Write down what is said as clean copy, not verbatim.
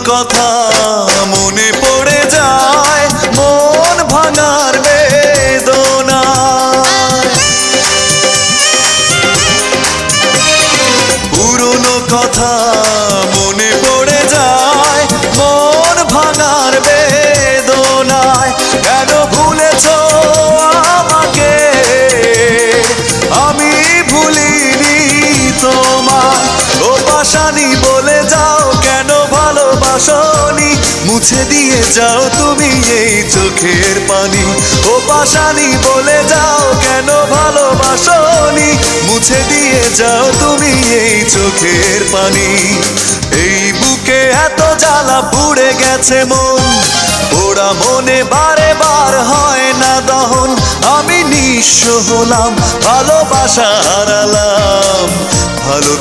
কথা মনে পড়ে যায়, মন ভাঙার বেদনা। পুরনো কথা মনে পড়ে যায়, মন ভাঙার বেদনায়। কেন ভুলেছো আমাকে, আমি ভুলিনি তোমায়। ও পাশানি বলে যাও কেন ভালোবাসনি, মুছে দিয়ে যাও তুমি এই চোখের পানি। ও পাশানি বলে যাও কেন ভালোবাসনি, মুছে দিয়ে যাও তুমি এই চোখের পানি। এই বুকে এত জ্বালা পুড়ে গেছে মন, ওরা মনে বারে বার হয় না দহন। আমি নিঃস্ব হলাম, ভালোবাসা হারালাম, ভালো